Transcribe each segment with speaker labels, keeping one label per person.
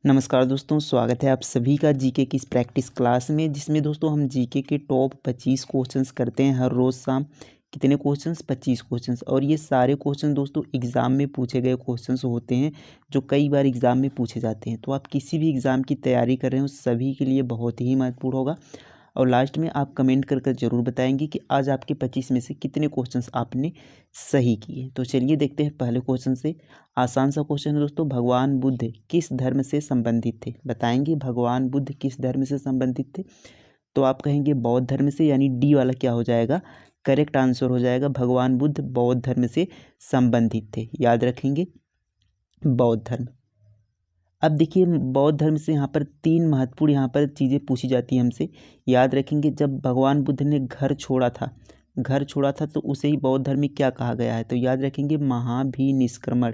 Speaker 1: नमस्कार दोस्तों, स्वागत है आप सभी का जीके की इस प्रैक्टिस क्लास में, जिसमें दोस्तों हम जीके के टॉप 25 क्वेश्चंस करते हैं हर रोज़ शाम। कितने क्वेश्चंस? 25 क्वेश्चंस। और ये सारे क्वेश्चन दोस्तों एग्ज़ाम में पूछे गए क्वेश्चंस होते हैं, जो कई बार एग्ज़ाम में पूछे जाते हैं। तो आप किसी भी एग्ज़ाम की तैयारी कर रहे हो, सभी के लिए बहुत ही महत्वपूर्ण होगा। और लास्ट में आप कमेंट कर कर ज़रूर बताएंगे कि आज आपके 25 में से कितने क्वेश्चंस आपने सही किए। तो चलिए देखते हैं पहले क्वेश्चन से। आसान सा क्वेश्चन है दोस्तों, भगवान बुद्ध किस धर्म से संबंधित थे? बताएंगे भगवान बुद्ध किस धर्म से संबंधित थे। तो आप कहेंगे बौद्ध धर्म से, यानी डी वाला क्या हो जाएगा? करेक्ट आंसर हो जाएगा। भगवान बुद्ध बौद्ध धर्म से संबंधित थे, याद रखेंगे बौद्ध धर्म। अब देखिए बौद्ध धर्म से यहाँ पर तीन महत्वपूर्ण यहाँ पर चीज़ें पूछी जाती हैं हमसे, याद रखेंगे। जब भगवान बुद्ध ने घर छोड़ा था तो उसे ही बौद्ध धर्म में क्या कहा गया है? तो याद रखेंगे महाभिनिष्क्रमण।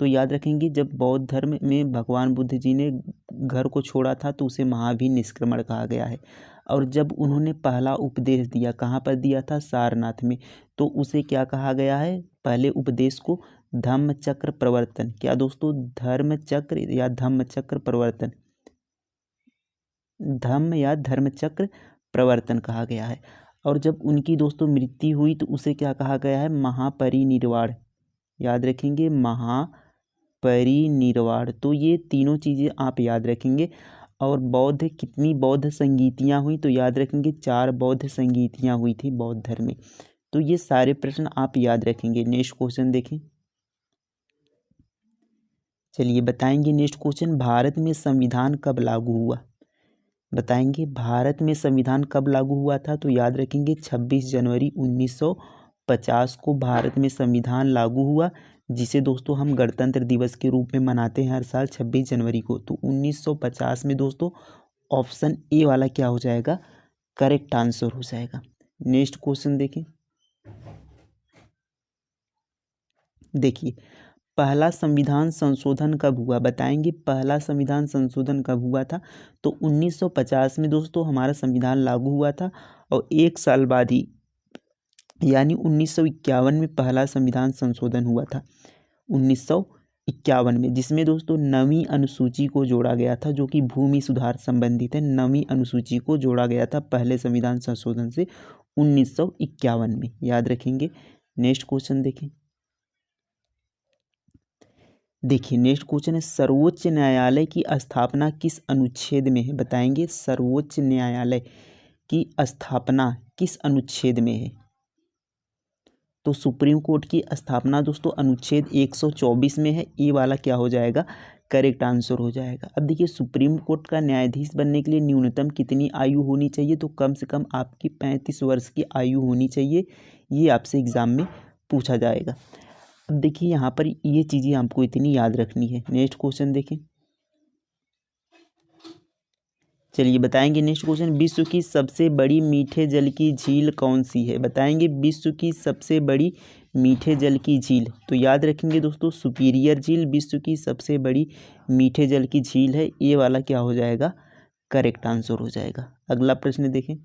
Speaker 1: तो याद रखेंगे जब बौद्ध धर्म में भगवान बुद्ध जी ने घर को छोड़ा था तो उसे महाभिनिष्क्रमण कहा गया है। और जब उन्होंने पहला उपदेश दिया, कहाँ पर दिया था? सारनाथ में। तो उसे क्या कहा गया है? पहले उपदेश को धम्म चक्र प्रवर्तन। क्या दोस्तों? धर्म चक्र या धम्म चक्र प्रवर्तन, धम्म या धर्म चक्र प्रवर्तन कहा गया है। और जब उनकी दोस्तों मृत्यु हुई तो उसे क्या कहा गया है? महापरिनिर्वाण। याद रखेंगे महापरिनिर्वाण। तो ये तीनों चीज़ें आप याद रखेंगे। और बौद्ध कितनी बौद्ध संगीतियाँ हुई? तो याद रखेंगे 4 बौद्ध संगीतियाँ हुई थी बौद्ध धर्म में। तो ये सारे प्रश्न आप याद रखेंगे। नेक्स्ट क्वेश्चन देखें। चलिए बताएंगे नेक्स्ट क्वेश्चन, भारत में संविधान कब लागू हुआ? बताएंगे भारत में संविधान कब लागू हुआ था? तो याद रखेंगे 26 जनवरी 1950 को भारत में संविधान लागू हुआ, जिसे दोस्तों हम गणतंत्र दिवस के रूप में मनाते हैं हर साल 26 जनवरी को। तो 1950 में दोस्तों ऑप्शन ए वाला क्या हो जाएगा? करेक्ट आंसर हो जाएगा। नेक्स्ट क्वेश्चन देखें। देखिए पहला संविधान संशोधन कब हुआ? बताएंगे पहला संविधान संशोधन कब हुआ था? तो 1950 में दोस्तों हमारा संविधान लागू हुआ था। और एक साल बाद ही यानी 1951 में पहला संविधान संशोधन हुआ था, 1951 में, जिसमें दोस्तों 9वीं अनुसूची को जोड़ा गया था, जो कि भूमि सुधार संबंधित है। 9वीं अनुसूची को जोड़ा गया था पहले संविधान संशोधन से 1951 में, याद रखेंगे। नेक्स्ट क्वेश्चन देखें। देखिए नेक्स्ट क्वेश्चन है, सर्वोच्च न्यायालय की स्थापना किस अनुच्छेद में है? बताएंगे सर्वोच्च न्यायालय की स्थापना किस अनुच्छेद में है? तो सुप्रीम कोर्ट की स्थापना दोस्तों अनुच्छेद 124 में है। ये वाला क्या हो जाएगा? करेक्ट आंसर हो जाएगा। अब देखिए सुप्रीम कोर्ट का न्यायाधीश बनने के लिए न्यूनतम कितनी आयु होनी चाहिए? तो कम से कम आपकी 35 वर्ष की आयु होनी चाहिए। ये आपसे एग्जाम में पूछा जाएगा। अब देखिए यहाँ पर ये चीज़ें आपको इतनी याद रखनी है। नेक्स्ट क्वेश्चन देखें। चलिए बताएंगे नेक्स्ट क्वेश्चन, विश्व की सबसे बड़ी मीठे जल की झील कौन सी है? बताएंगे विश्व की सबसे बड़ी मीठे जल की झील। तो याद रखेंगे दोस्तों सुपीरियर झील विश्व की सबसे बड़ी मीठे जल की झील है। ये वाला क्या हो जाएगा? करेक्ट आंसर हो जाएगा। अगला प्रश्न देखें।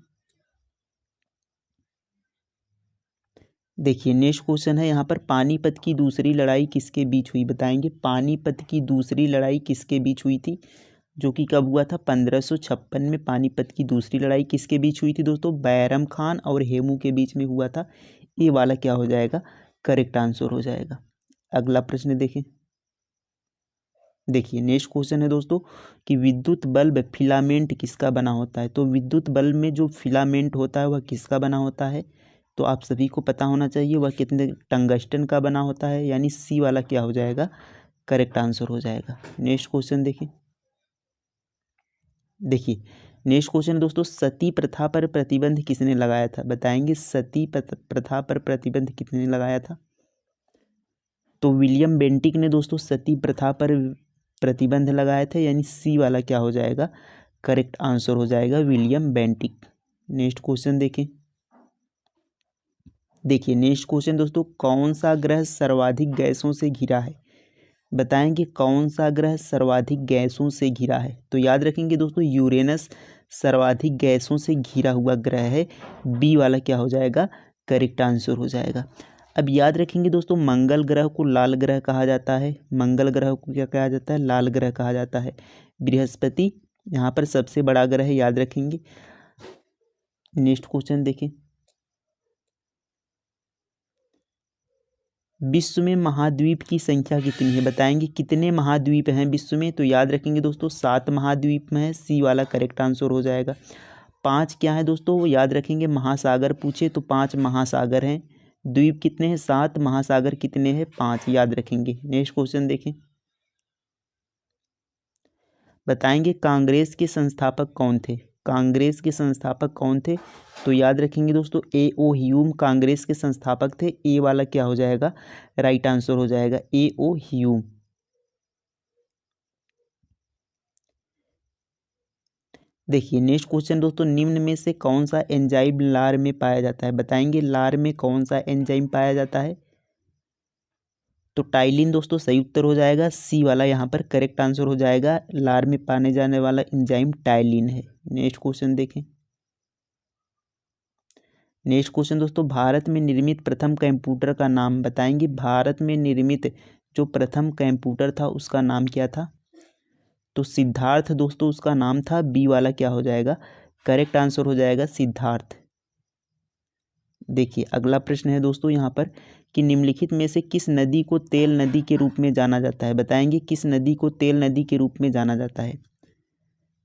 Speaker 1: देखिए नेक्स्ट क्वेश्चन है यहाँ पर, पानीपत की दूसरी लड़ाई किसके बीच हुई? बताएंगे पानीपत की दूसरी लड़ाई किसके बीच हुई थी, जो कि कब हुआ था? 1556 में पानीपत की दूसरी लड़ाई किसके बीच हुई थी दोस्तों? बैरम खान और हेमू के बीच में हुआ था। ये वाला क्या हो जाएगा? करेक्ट आंसर हो जाएगा। अगला प्रश्न देखें। देखिए नेक्स्ट क्वेश्चन है दोस्तों कि विद्युत बल्ब फिलामेंट किसका बना होता है? तो विद्युत बल्ब में जो फिलामेंट होता है वह किसका बना होता है? तो आप सभी को पता होना चाहिए वह कितने टंगस्टन का बना होता है, यानी सी वाला क्या हो जाएगा? करेक्ट आंसर हो जाएगा। नेक्स्ट क्वेश्चन देखिए। देखिए नेक्स्ट क्वेश्चन दोस्तों, सती प्रथा पर प्रतिबंध किसने लगाया था? बताएंगे सती प्रथा पर प्रतिबंध किसने लगाया था? तो विलियम बेंटिक ने दोस्तों सती प्रथा पर प्रतिबंध लगाया था, यानी सी वाला क्या हो जाएगा? करेक्ट आंसर हो जाएगा विलियम बेंटिक। नेक्स्ट क्वेश्चन देखें। देखिए नेक्स्ट क्वेश्चन दोस्तों, कौन सा ग्रह सर्वाधिक गैसों से घिरा है? बताएंगे कौन सा ग्रह सर्वाधिक गैसों से घिरा है? तो याद रखेंगे दोस्तों यूरेनस सर्वाधिक गैसों से घिरा हुआ ग्रह है। बी वाला क्या हो जाएगा? करेक्ट आंसर हो जाएगा। अब याद रखेंगे दोस्तों, मंगल ग्रह को लाल ग्रह कहा जाता है। मंगल ग्रह को क्या कहा जाता है? लाल ग्रह कहा जाता है। बृहस्पति यहाँ पर सबसे बड़ा ग्रह है, याद रखेंगे। नेक्स्ट क्वेश्चन देखें, विश्व में महाद्वीप की संख्या कितनी है? बताएंगे कितने महाद्वीप हैं विश्व में? तो याद रखेंगे दोस्तों, 7 महाद्वीप में है। सी वाला करेक्ट आंसर हो जाएगा। 5 क्या है दोस्तों? वो याद रखेंगे, महासागर पूछे तो 5 महासागर हैं। द्वीप कितने हैं? 7। महासागर कितने हैं? 5, याद रखेंगे। नेक्स्ट क्वेश्चन देखें, बताएंगे कांग्रेस के संस्थापक कौन थे? कांग्रेस के संस्थापक कौन थे? तो याद रखेंगे दोस्तों, A.O. ह्यूम कांग्रेस के संस्थापक थे। ए वाला क्या हो जाएगा? राइट आंसर हो जाएगा, A.O. ह्यूम। देखिए नेक्स्ट क्वेश्चन दोस्तों, निम्न में से कौन सा एंजाइम लार में पाया जाता है? बताएंगे लार में कौन सा एंजाइम पाया जाता है? तो टाइलिन दोस्तों सही उत्तर हो जाएगा। सी वाला यहाँ पर करेक्ट आंसर हो जाएगा। लार में पाने जाने वाला एंजाइम टाइलिन है। नेक्स्ट क्वेश्चन देखें, नेक्स्ट क्वेश्चन दोस्तों, भारत में निर्मित प्रथम कंप्यूटर का नाम बताएंगे। भारत में निर्मित जो प्रथम कंप्यूटर था उसका नाम क्या था? तो सिद्धार्थ दोस्तों उसका नाम था। बी वाला क्या हो जाएगा? करेक्ट आंसर हो जाएगा सिद्धार्थ। देखिए अगला प्रश्न है दोस्तों यहाँ पर कि निम्नलिखित में से किस नदी को तेल नदी के रूप में जाना जाता है? बताएंगे किस नदी को तेल नदी के रूप में जाना जाता है?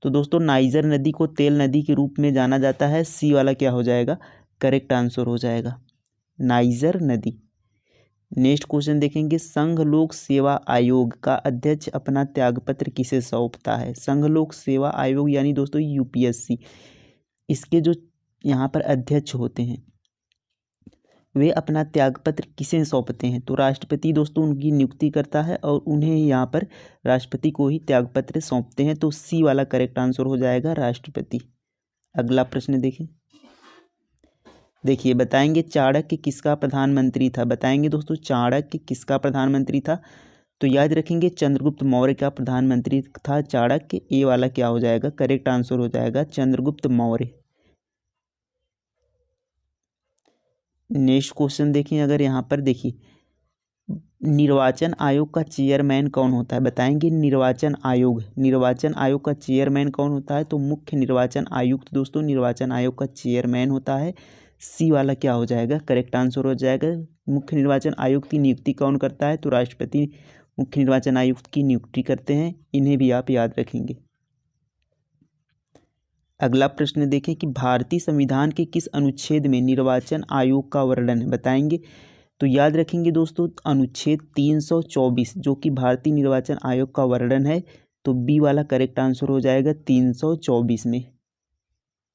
Speaker 1: तो दोस्तों नाइजर नदी को तेल नदी के रूप में जाना जाता है। सी वाला क्या हो जाएगा? करेक्ट आंसर हो जाएगा, नाइजर नदी। नेक्स्ट क्वेश्चन देखेंगे, संघ लोक सेवा आयोग का अध्यक्ष अपना त्यागपत्र किसे सौंपता है? संघ लोक सेवा आयोग यानी दोस्तों यूपीएससी, इसके जो यहाँ पर अध्यक्ष होते हैं वे अपना त्यागपत्र किसे सौंपते हैं? तो राष्ट्रपति दोस्तों उनकी नियुक्ति करता है और उन्हें यहाँ पर राष्ट्रपति को ही त्यागपत्र सौंपते हैं। तो सी वाला करेक्ट आंसर हो जाएगा, राष्ट्रपति। अगला प्रश्न देखें, देखिए बताएंगे चाणक्य किसका प्रधानमंत्री था? बताएंगे दोस्तों चाणक्य किसका प्रधानमंत्री था? तो याद रखेंगे चंद्रगुप्त मौर्य का प्रधानमंत्री था चाणक्य। ए वाला क्या हो जाएगा? करेक्ट आंसर हो जाएगा चंद्रगुप्त मौर्य। नेक्स्ट क्वेश्चन देखें, अगर यहाँ पर देखिए निर्वाचन आयोग का चेयरमैन कौन होता है? बताएंगे निर्वाचन आयोग का चेयरमैन कौन होता है? तो मुख्य निर्वाचन आयुक्त दोस्तों निर्वाचन आयोग का चेयरमैन होता है। सी वाला क्या हो जाएगा? करेक्ट आंसर हो जाएगा। मुख्य निर्वाचन आयुक्त की नियुक्ति कौन करता है? तो राष्ट्रपति मुख्य निर्वाचन आयुक्त की नियुक्ति करते हैं। इन्हें भी आप याद रखेंगे। अगला प्रश्न देखें कि भारतीय संविधान के किस अनुच्छेद में निर्वाचन आयोग का वर्णन है? बताएंगे। तो याद रखेंगे दोस्तों अनुच्छेद 324 जो कि भारतीय निर्वाचन आयोग का वर्णन है। तो बी वाला करेक्ट आंसर हो जाएगा 324 में।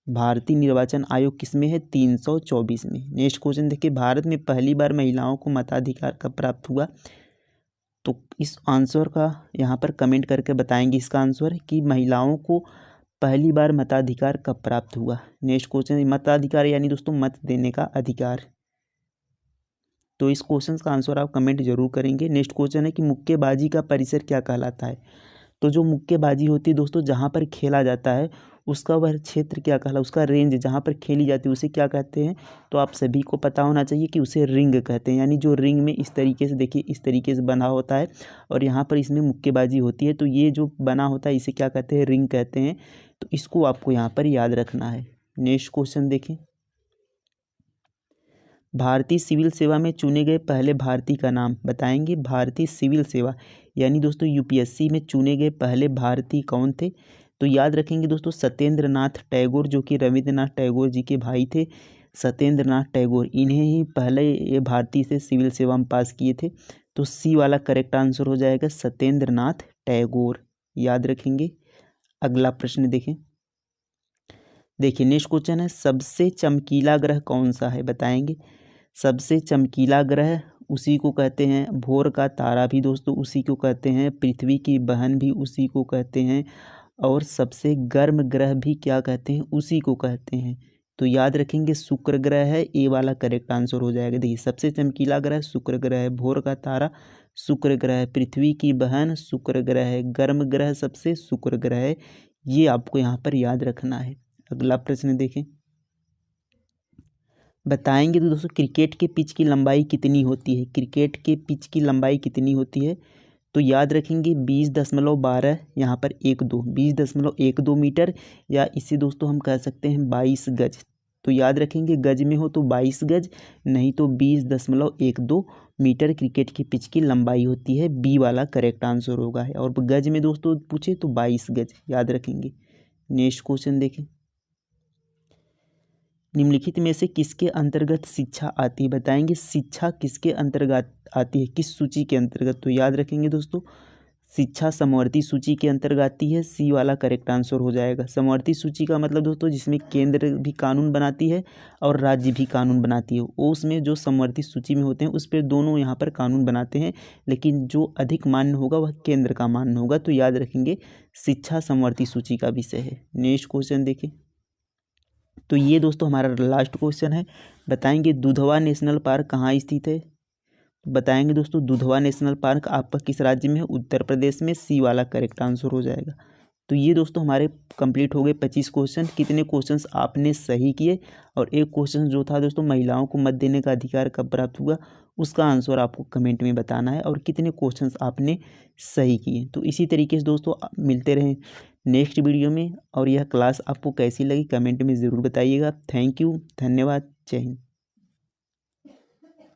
Speaker 1: भारतीय निर्वाचन आयोग किस में है? 324 में। नेक्स्ट क्वेश्चन देखिए, भारत में पहली बार महिलाओं को मताधिकार कब प्राप्त हुआ? तो इस आंसर का यहाँ पर कमेंट करके बताएंगे इसका आंसर कि महिलाओं को पहली बार मताधिकार कब प्राप्त हुआ। नेक्स्ट क्वेश्चन, मताधिकार यानी दोस्तों मत देने का अधिकार। तो इस क्वेश्चन का आंसर आप कमेंट जरूर करेंगे। नेक्स्ट क्वेश्चन है कि मुक्केबाजी का परिसर क्या कहलाता है? तो जो मुक्केबाजी होती है दोस्तों जहाँ पर खेला जाता है उसका वह क्षेत्र क्या कहला, उसका रेंज जहाँ पर खेली जाती है उसे क्या कहते हैं? तो आप सभी को पता होना चाहिए कि उसे रिंग कहते हैं। यानी जो रिंग में इस तरीके से देखिए इस तरीके से बना होता है और यहाँ पर इसमें मुक्केबाजी होती है, तो ये जो बना होता है इसे क्या कहते हैं? रिंग कहते हैं। तो इसको आपको यहाँ पर याद रखना है। नेक्स्ट क्वेश्चन देखें, भारतीय सिविल सेवा में चुने गए पहले भारतीय का नाम बताएंगे। भारतीय सिविल सेवा यानी दोस्तों यूपीएससी में चुने गए पहले भारतीय कौन थे? तो याद रखेंगे दोस्तों सत्येंद्र नाथ टैगोर जो कि रविंद्रनाथ टैगोर जी के भाई थे। सत्येंद्र नाथ टैगोर इन्हें ही पहले ये भारतीय से सिविल सेवा में पास किए थे। तो सी वाला करेक्ट आंसर हो जाएगा सत्येंद्र नाथ टैगोर, याद रखेंगे। अगला प्रश्न देखें, देखिए नेक्स्ट क्वेश्चन है सबसे चमकीला ग्रह कौन सा है? बताएंगे। सबसे चमकीला ग्रह उसी को कहते हैं, भोर का तारा भी दोस्तों उसी को कहते हैं, पृथ्वी की बहन भी उसी को कहते हैं और सबसे गर्म ग्रह भी क्या कहते हैं? उसी को कहते हैं। तो याद रखेंगे शुक्र ग्रह है। ए वाला करेक्ट आंसर हो जाएगा। देखिए सबसे चमकीला ग्रह शुक्र ग्रह है, भोर का तारा शुक्र ग्रह है, पृथ्वी की बहन शुक्र ग्रह है, गर्म ग्रह सबसे शुक्र ग्रह है। ये आपको यहाँ पर याद रखना है। अगला प्रश्न देखें, बताएंगे तो दोस्तों क्रिकेट के पिच की लंबाई कितनी होती है, क्रिकेट के पिच की लंबाई कितनी होती है, तो याद रखेंगे 20.12 यहाँ पर 12 20.12 मीटर, या इसे दोस्तों हम कह सकते हैं 22 गज। तो याद रखेंगे गज में हो तो 22 गज, नहीं तो 20.12 मीटर क्रिकेट की पिच की लंबाई होती है। बी वाला करेक्ट आंसर होगा है। और गज में दोस्तों पूछे तो 22 गज याद रखेंगे। नेक्स्ट क्वेश्चन देखें, निम्नलिखित में से किसके अंतर्गत शिक्षा आती है, बताएंगे शिक्षा किसके अंतर्गत आती है, किस सूची के अंतर्गत, तो याद रखेंगे दोस्तों शिक्षा समवर्ती सूची के अंतर्गत आती है। सी वाला करेक्ट आंसर हो जाएगा। समवर्ती सूची का मतलब दोस्तों जिसमें केंद्र भी कानून बनाती है और राज्य भी कानून बनाती है, वो उसमें जो समवर्ती सूची में होते हैं उस पर दोनों यहाँ पर कानून बनाते हैं, लेकिन जो अधिक मान्य होगा वह केंद्र का मान्य होगा। तो याद रखेंगे शिक्षा समवर्ती सूची का विषय है। नेक्स्ट क्वेश्चन देखें, तो ये दोस्तों हमारा लास्ट क्वेश्चन है, बताएंगे दुधवा नेशनल पार्क कहाँ स्थित है, बताएंगे दोस्तों दुधवा नेशनल पार्क आपका किस राज्य में है, उत्तर प्रदेश में। सी वाला करेक्ट आंसर हो जाएगा। तो ये दोस्तों हमारे कंप्लीट हो गए 25 क्वेश्चन। कितने क्वेश्चंस आपने सही किए, और एक क्वेश्चन जो था दोस्तों महिलाओं को मत देने का अधिकार कब प्राप्त हुआ, उसका आंसर आपको कमेंट में बताना है, और कितने क्वेश्चंस आपने सही किए। तो इसी तरीके से दोस्तों मिलते रहें नेक्स्ट वीडियो में, और यह क्लास आपको कैसी लगी कमेंट में ज़रूर बताइएगा। थैंक यू, धन्यवाद, जय हिंद।